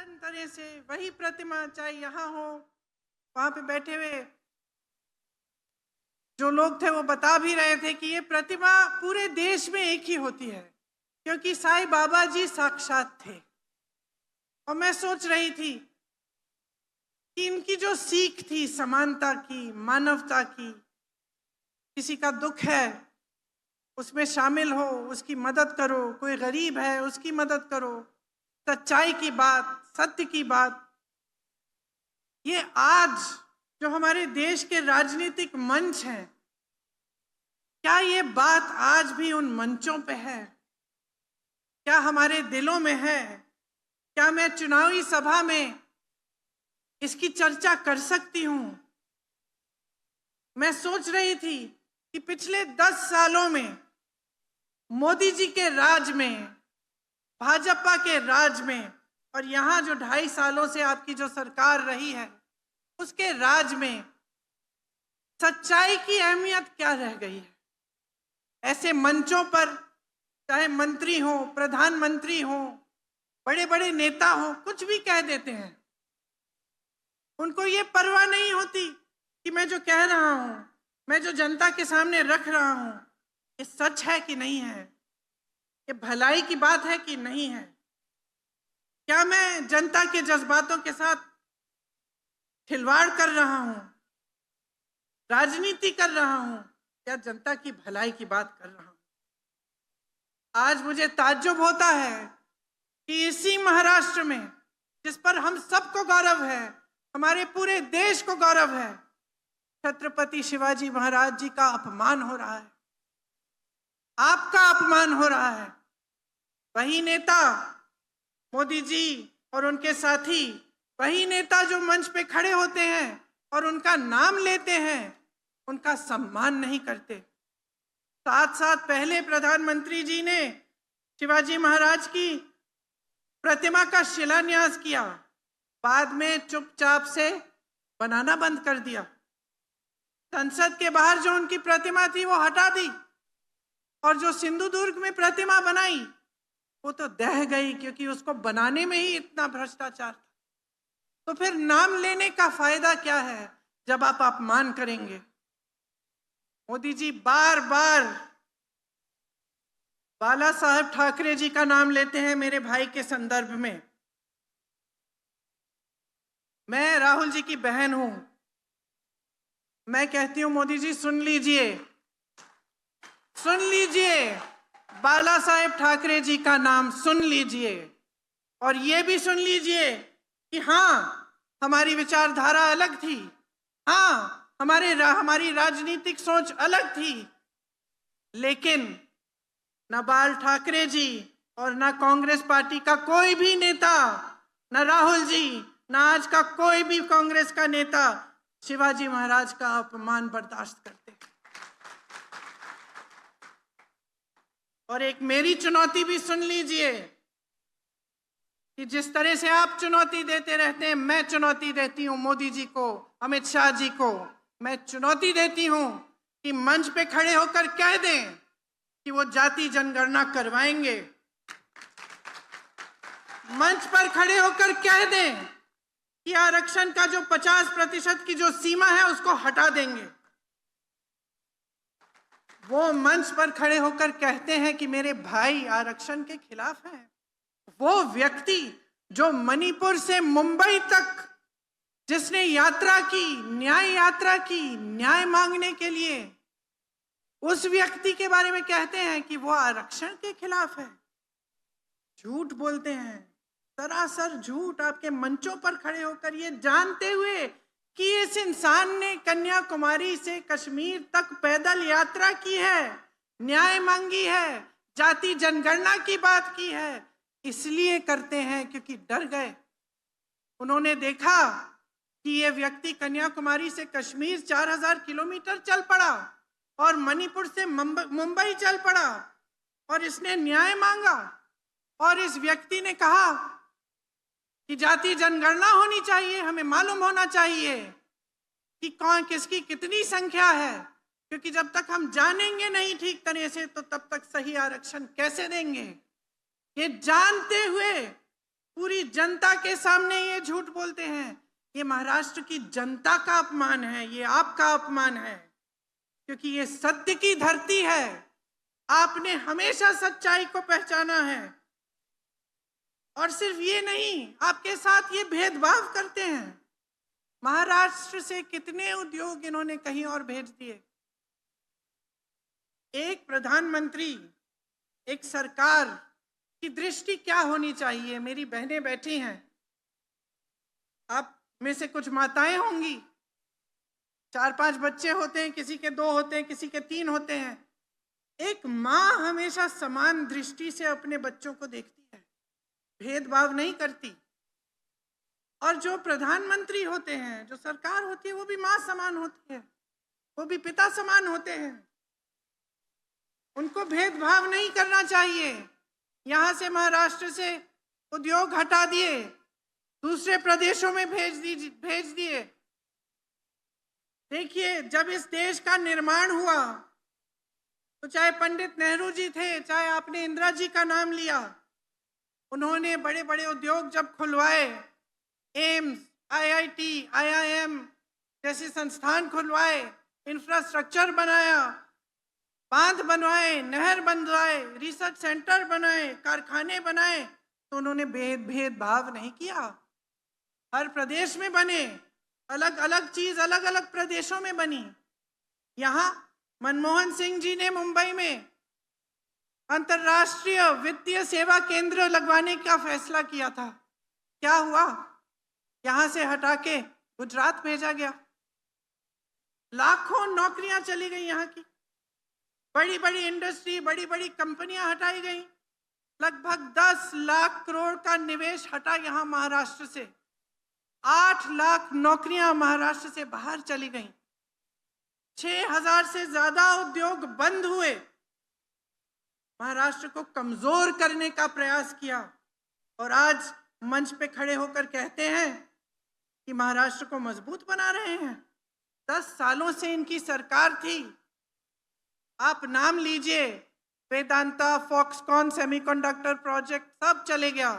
साधारण तरह से वही प्रतिमा, चाहे यहाँ हो, वहां पे बैठे हुए जो लोग थे वो बता भी रहे थे कि ये प्रतिमा पूरे देश में एक ही होती है, क्योंकि साईं बाबा जी साक्षात थे। और मैं सोच रही थी कि इनकी जो सीख थी समानता की, मानवता की, किसी का दुख है उसमें शामिल हो, उसकी मदद करो, कोई गरीब है उसकी मदद करो, सच्चाई की बात, सत्य की बात, ये आज जो हमारे देश के राजनीतिक मंच हैं, क्या ये बात आज भी उन मंचों पे है? क्या हमारे दिलों में है? क्या मैं चुनावी सभा में इसकी चर्चा कर सकती हूं? मैं सोच रही थी कि पिछले 10 सालों में मोदी जी के राज में, भाजपा के राज में, और यहाँ जो 2.5 सालों से आपकी जो सरकार रही है उसके राज में सच्चाई की अहमियत क्या रह गई है? ऐसे मंचों पर चाहे मंत्री हो, प्रधानमंत्री हो, बड़े बड़े नेता हो, कुछ भी कह देते हैं। उनको ये परवाह नहीं होती कि मैं जो कह रहा हूं, मैं जो जनता के सामने रख रहा हूं, ये सच है कि नहीं है, ये भलाई की बात है कि नहीं है, क्या मैं जनता के जज्बातों के साथ खिलवाड़ कर रहा हूं, राजनीति कर रहा हूं, या जनता की भलाई की बात कर रहा हूं। आज मुझे ताज्जुब होता है कि इसी महाराष्ट्र में, जिस पर हम सबको गौरव है, हमारे पूरे देश को गौरव है, छत्रपति शिवाजी महाराज जी का अपमान हो रहा है, आपका अपमान हो रहा है। वही नेता मोदी जी और उनके साथी, वही नेता जो मंच पे खड़े होते हैं और उनका नाम लेते हैं, उनका सम्मान नहीं करते। साथ साथ पहले प्रधानमंत्री जी ने शिवाजी महाराज की प्रतिमा का शिलान्यास किया, बाद में चुपचाप से बनाना बंद कर दिया। संसद के बाहर जो उनकी प्रतिमा थी वो हटा दी, और जो सिंधुदुर्ग में प्रतिमा बनाई वो तो दह गई, क्योंकि उसको बनाने में ही इतना भ्रष्टाचार था। तो फिर नाम लेने का फायदा क्या है जब आप अपमान करेंगे? मोदी जी बार बार बाला साहेब ठाकरे जी का नाम लेते हैं मेरे भाई के संदर्भ में। मैं राहुल जी की बहन हूं, मैं कहती हूं मोदी जी सुन लीजिए, सुन लीजिए, बाला साहेब ठाकरे जी का नाम सुन लीजिए, और ये भी सुन लीजिए कि हाँ, हमारी विचारधारा अलग थी, हाँ, हमारी राजनीतिक सोच अलग थी, लेकिन न बाल ठाकरे जी और न कांग्रेस पार्टी का कोई भी नेता, न राहुल जी, न आज का कोई भी कांग्रेस का नेता शिवाजी महाराज का अपमान बर्दाश्त करते। और एक मेरी चुनौती भी सुन लीजिए कि जिस तरह से आप चुनौती देते रहते हैं, मैं चुनौती देती हूं मोदी जी को, अमित शाह जी को। मैं चुनौती देती हूं कि मंच पे खड़े होकर कह दें कि वो जाति जनगणना करवाएंगे, मंच पर खड़े होकर कह दें कि आरक्षण का जो 50% की जो सीमा है उसको हटा देंगे। वो मंच पर खड़े होकर कहते हैं कि मेरे भाई आरक्षण के खिलाफ हैं। वो व्यक्ति जो मणिपुर से मुंबई तक जिसने यात्रा की, न्याय यात्रा की, न्याय मांगने के लिए, उस व्यक्ति के बारे में कहते हैं कि वो आरक्षण के खिलाफ है। झूठ बोलते हैं, सरासर झूठ, आपके मंचों पर खड़े होकर, ये जानते हुए कि इस इंसान ने कन्याकुमारी से कश्मीर तक पैदल यात्रा की है, न्याय मांगी है, जाति जनगणना की बात की है। इसलिए करते हैं क्योंकि डर गए। उन्होंने देखा कि ये व्यक्ति कन्याकुमारी से कश्मीर 4000 किलोमीटर चल पड़ा और मणिपुर से मुंबई चल पड़ा, और इसने न्याय मांगा, और इस व्यक्ति ने कहा कि जाति जनगणना होनी चाहिए, हमें मालूम होना चाहिए कि कौन किसकी कितनी संख्या है, क्योंकि जब तक हम जानेंगे नहीं ठीक तरह से तो तब तक सही आरक्षण कैसे देंगे। ये जानते हुए पूरी जनता के सामने ये झूठ बोलते हैं। ये महाराष्ट्र की जनता का अपमान है, ये आपका अपमान है, क्योंकि ये सत्य की धरती है। आपने हमेशा सच्चाई को पहचाना है, और सिर्फ ये नहीं, आपके साथ ये भेदभाव करते हैं। महाराष्ट्र से कितने उद्योग इन्होंने कहीं और भेज दिए। एक प्रधानमंत्री, एक सरकार की दृष्टि क्या होनी चाहिए? मेरी बहनें बैठी हैं, आप में से कुछ माताएं होंगी, 4-5 बच्चे होते हैं, किसी के 2 होते हैं, किसी के 3 होते हैं। एक माँ हमेशा समान दृष्टि से अपने बच्चों को देखती है, भेदभाव नहीं करती। और जो प्रधानमंत्री होते हैं, जो सरकार होती है, वो भी माँ समान होती है, वो भी पिता समान होते हैं। उनको भेदभाव नहीं करना चाहिए। यहां से महाराष्ट्र से उद्योग हटा दिए, दूसरे प्रदेशों में भेज दिए। देखिए, जब इस देश का निर्माण हुआ तो चाहे पंडित नेहरू जी थे, चाहे आपने इंदिरा जी का नाम लिया, उन्होंने बड़े बड़े उद्योग जब खुलवाए, एम्स, आईआईटी, आईआईएम जैसे संस्थान खुलवाए, इंफ्रास्ट्रक्चर बनाया, बांध बनवाए, नहर बनवाए, रिसर्च सेंटर बनाए, कारखाने बनाए, तो उन्होंने भेदभाव नहीं किया। हर प्रदेश में बने, अलग अलग चीज अलग अलग प्रदेशों में बनी। यहाँ मनमोहन सिंह जी ने मुंबई में अंतर्राष्ट्रीय वित्तीय सेवा केंद्र लगवाने का फैसला किया था। क्या हुआ? यहां से हटा के गुजरात भेजा गया। लाखों नौकरियां चली गई यहाँ की, बड़ी बड़ी इंडस्ट्री, बड़ी बड़ी कंपनियां हटाई गई। लगभग 10 लाख करोड़ का निवेश हटा यहाँ महाराष्ट्र से। 8 लाख नौकरियां महाराष्ट्र से बाहर चली गईं। 6000 से ज्यादा उद्योग बंद हुए। महाराष्ट्र को कमजोर करने का प्रयास किया, और आज मंच पे खड़े होकर कहते हैं कि महाराष्ट्र को मजबूत बना रहे हैं। 10 सालों से इनकी सरकार थी। आप नाम लीजिए, वेदांता, फॉक्सकॉन सेमीकंडक्टर प्रोजेक्ट सब चले गया।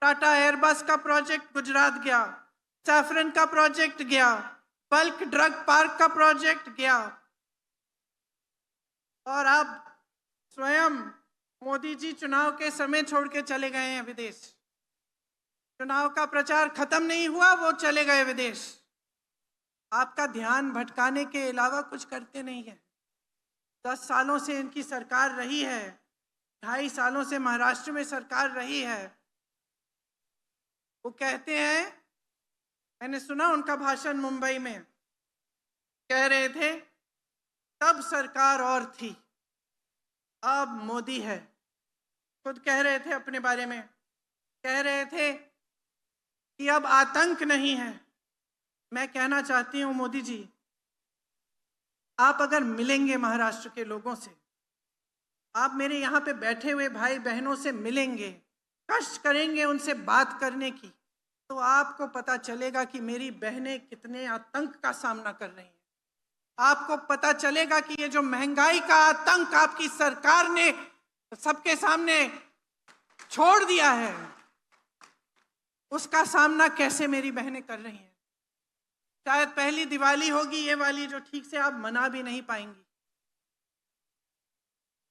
टाटा एयरबस का प्रोजेक्ट गुजरात गया, सैफरन का प्रोजेक्ट गया, बल्क ड्रग पार्क का प्रोजेक्ट गया। और अब स्वयं मोदी जी चुनाव के समय छोड़ के चले गए हैं विदेश। चुनाव का प्रचार खत्म नहीं हुआ, वो चले गए विदेश। आपका ध्यान भटकाने के अलावा कुछ करते नहीं है। 10 सालों से इनकी सरकार रही है, 2.5 सालों से महाराष्ट्र में सरकार रही है। वो कहते हैं, मैंने सुना उनका भाषण मुंबई में, कह रहे थे तब सरकार और थी, अब मोदी है। खुद कह रहे थे अपने बारे में, कह रहे थे कि अब आतंक नहीं है। मैं कहना चाहती हूं मोदी जी, आप अगर मिलेंगे महाराष्ट्र के लोगों से, आप मेरे यहाँ पे बैठे हुए भाई बहनों से मिलेंगे, कष्ट करेंगे उनसे बात करने की, तो आपको पता चलेगा कि मेरी बहनें कितने आतंक का सामना कर रही हैं। आपको पता चलेगा कि ये जो महंगाई का आतंक आपकी सरकार ने सबके सामने छोड़ दिया है, उसका सामना कैसे मेरी बहनें कर रही हैं। शायद पहली दिवाली होगी ये वाली, जो ठीक से आप मना भी नहीं पाएंगी।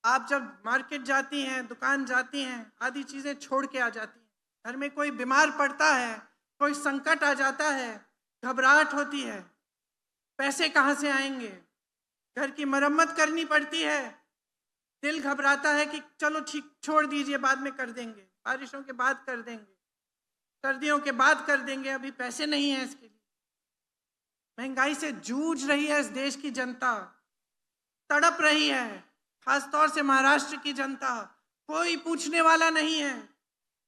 आप जब मार्केट जाती हैं, दुकान जाती हैं, आदि चीजें छोड़ के आ जाती हैं। घर में कोई बीमार पड़ता है, कोई संकट आ जाता है, घबराहट होती है, पैसे कहाँ से आएंगे, घर की मरम्मत करनी पड़ती है, दिल घबराता है कि चलो ठीक, छोड़ दीजिए, बाद में कर देंगे, बारिशों के बाद कर देंगे, सर्दियों के बाद कर देंगे, अभी पैसे नहीं है इसके लिए। महंगाई से जूझ रही है इस देश की जनता, तड़प रही है, खासतौर से महाराष्ट्र की जनता। कोई पूछने वाला नहीं है।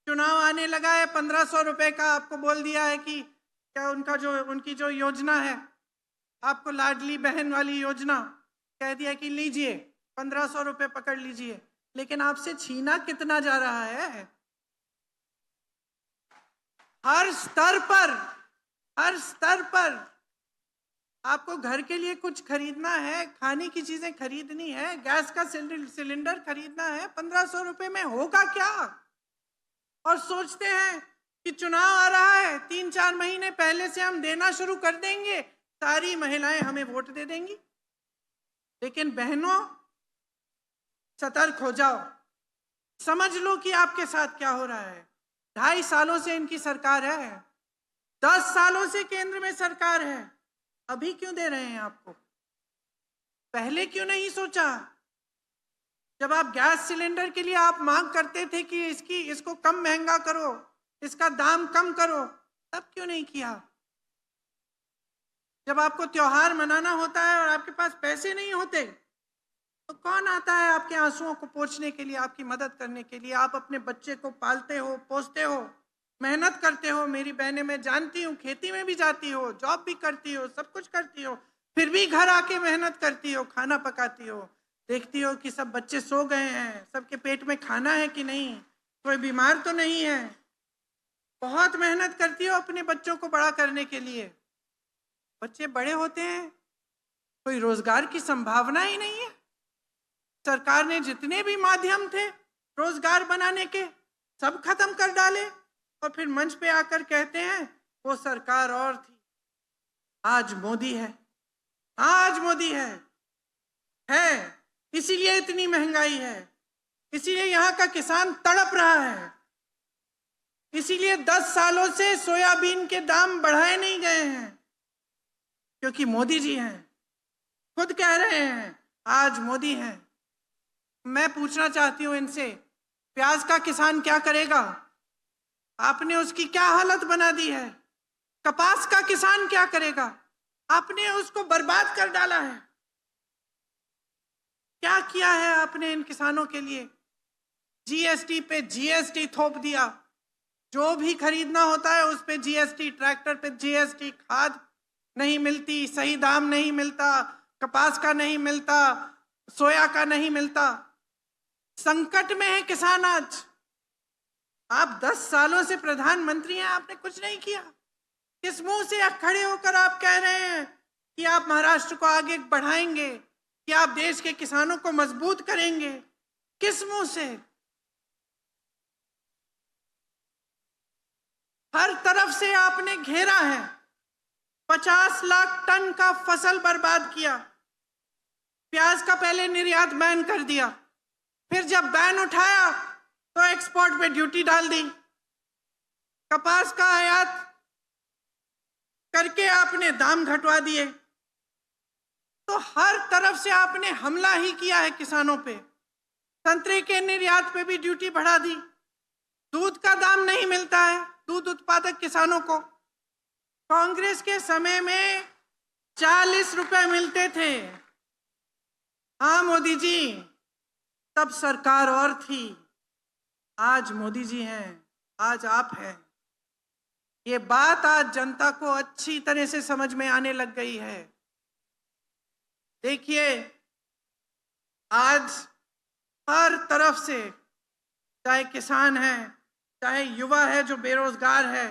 चुनाव आने लगा है, 1500 रुपए का आपको बोल दिया है कि क्या उनकी जो योजना है, आपको लाडली बहन वाली योजना, कह दिया कि लीजिए 1500 रुपए पकड़ लीजिए, लेकिन आपसे छीना कितना जा रहा है। हर स्तर पर आपको घर के लिए कुछ खरीदना है, खाने की चीजें खरीदनी है, गैस का सिलेंडर खरीदना है, 1500 रुपए में होगा क्या? और सोचते हैं कि चुनाव आ रहा है, 3-4 महीने पहले से हम देना शुरू कर देंगे, सारी महिलाएं हमें वोट दे देंगी। लेकिन बहनों, सतर्क हो जाओ, समझ लो कि आपके साथ क्या हो रहा है। 2.5 सालों से इनकी सरकार है, 10 सालों से केंद्र में सरकार है, अभी क्यों दे रहे हैं आपको? पहले क्यों नहीं सोचा? जब आप गैस सिलेंडर के लिए आप मांग करते थे कि इसको कम महंगा करो, इसका दाम कम करो, तब क्यों नहीं किया? जब आपको त्योहार मनाना होता है और आपके पास पैसे नहीं होते, तो कौन आता है आपके आंसुओं को पोंछने के लिए, आपकी मदद करने के लिए? आप अपने बच्चे को पालते हो, पोसते हो, मेहनत करते हो। मेरी बहनें, मैं जानती हूँ, खेती में भी जाती हो, जॉब भी करती हो, सब कुछ करती हो, फिर भी घर आके मेहनत करती हो, खाना पकाती हो, देखती हो कि सब बच्चे सो गए हैं, सबके पेट में खाना है कि नहीं, कोई बीमार तो नहीं है। बहुत मेहनत करती हो अपने बच्चों को बड़ा करने के लिए। बच्चे बड़े होते हैं, कोई रोजगार की संभावना ही नहीं है। सरकार ने जितने भी माध्यम थे रोजगार बनाने के, सब खत्म कर डाले, और फिर मंच पे आकर कहते हैं वो सरकार और थी, आज मोदी है। आज मोदी है, इसीलिए इतनी महंगाई है, इसीलिए यहाँ का किसान तड़प रहा है, इसीलिए 10 सालों से सोयाबीन के दाम बढ़ाए नहीं गए हैं, क्योंकि मोदी जी हैं, खुद कह रहे हैं आज मोदी हैं। मैं पूछना चाहती हूं इनसे, प्याज का किसान क्या करेगा? आपने उसकी क्या हालत बना दी है। कपास का किसान क्या करेगा? आपने उसको बर्बाद कर डाला है। क्या किया है आपने इन किसानों के लिए? जीएसटी पे जीएसटी थोप दिया, जो भी खरीदना होता है उस पे जीएसटी, ट्रैक्टर पे जीएसटी, खाद नहीं मिलती, सही दाम नहीं मिलता, कपास का नहीं मिलता, सोया का नहीं मिलता। संकट में है किसान आज। आप 10 सालों से प्रधानमंत्री हैं, आपने कुछ नहीं किया। किस मुंह से खड़े होकर आप कह रहे हैं कि आप महाराष्ट्र को आगे बढ़ाएंगे, कि आप देश के किसानों को मजबूत करेंगे? किस मुंह से? हर तरफ से आपने घेरा है, 50 लाख टन का फसल बर्बाद किया। प्याज का पहले निर्यात बैन कर दिया, फिर जब बैन उठाया तो एक्सपोर्ट पे ड्यूटी डाल दी। कपास का आयात करके आपने दाम घटवा दिए। तो हर तरफ से आपने हमला ही किया है किसानों पे। संतरे के निर्यात पे भी ड्यूटी बढ़ा दी। दूध का दाम नहीं मिलता है दूध उत्पादक किसानों को। कांग्रेस के समय में 40 रुपए मिलते थे। हाँ मोदी जी, तब सरकार और थी, आज मोदी जी हैं, आज आप हैं। ये बात आज जनता को अच्छी तरह से समझ में आने लग गई है। देखिए, आज हर तरफ से, चाहे किसान है, चाहे युवा है जो बेरोजगार है,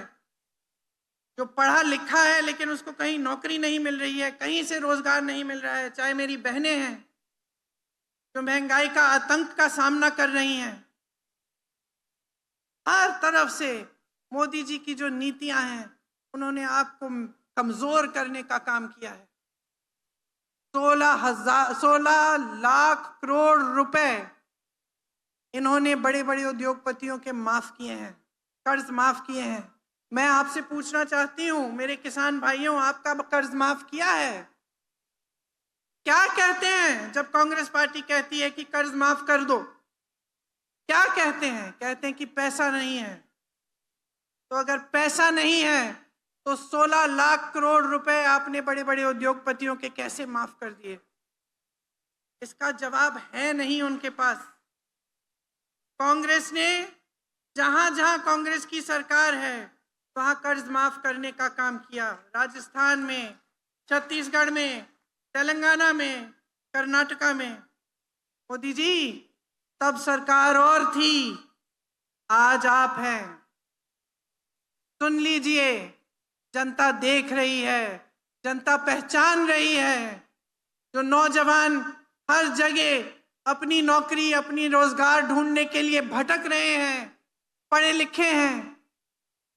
जो पढ़ा लिखा है लेकिन उसको कहीं नौकरी नहीं मिल रही है, कहीं से रोजगार नहीं मिल रहा है, चाहे मेरी बहनें हैं जो महंगाई का आतंक का सामना कर रही हैं, हर तरफ से मोदी जी की जो नीतियां हैं उन्होंने आपको कमजोर करने का काम किया है। 16 लाख करोड़ रुपए इन्होंने बड़े बड़े उद्योगपतियों के माफ किए हैं, कर्ज माफ किए हैं। मैं आपसे पूछना चाहती हूं मेरे किसान भाइयों, आपका कर्ज माफ किया है? क्या कहते हैं जब कांग्रेस पार्टी कहती है कि कर्ज माफ कर दो? क्या कहते हैं? कहते हैं कि पैसा नहीं है। तो अगर पैसा नहीं है तो 16 लाख करोड़ रुपए आपने बड़े बड़े उद्योगपतियों के कैसे माफ कर दिए? इसका जवाब है नहीं उनके पास। कांग्रेस ने जहां जहां कांग्रेस की सरकार है वहां कर्ज माफ करने का काम किया। राजस्थान में, छत्तीसगढ़ में, तेलंगाना में, कर्नाटका में। मोदी जी, तब सरकार और थी, आज आप हैं। सुन लीजिए, जनता देख रही है, जनता पहचान रही है। जो नौजवान हर जगह अपनी नौकरी, अपनी रोजगार ढूंढने के लिए भटक रहे हैं, पढ़े लिखे हैं,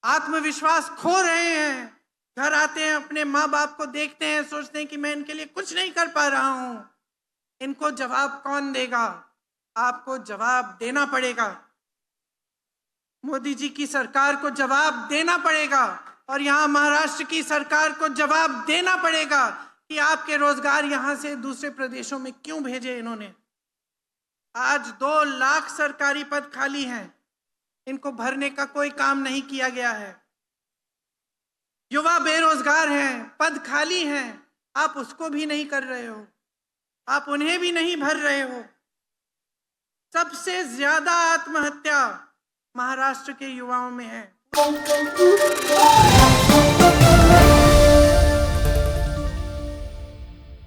आत्मविश्वास खो रहे हैं। घर आते हैं, अपने माँ बाप को देखते हैं, सोचते हैं कि मैं इनके लिए कुछ नहीं कर पा रहा हूं। इनको जवाब कौन देगा? आपको जवाब देना पड़ेगा। मोदी जी की सरकार को जवाब देना पड़ेगा और यहाँ महाराष्ट्र की सरकार को जवाब देना पड़ेगा कि आपके रोजगार यहाँ से दूसरे प्रदेशों में क्यों भेजे इन्होंने। आज 2 लाख सरकारी पद खाली हैं, इनको भरने का कोई काम नहीं किया गया है। युवा बेरोजगार हैं, पद खाली हैं, आप उसको भी नहीं कर रहे हो, आप उन्हें भी नहीं भर रहे हो। सबसे ज्यादा आत्महत्या महाराष्ट्र के युवाओं में है।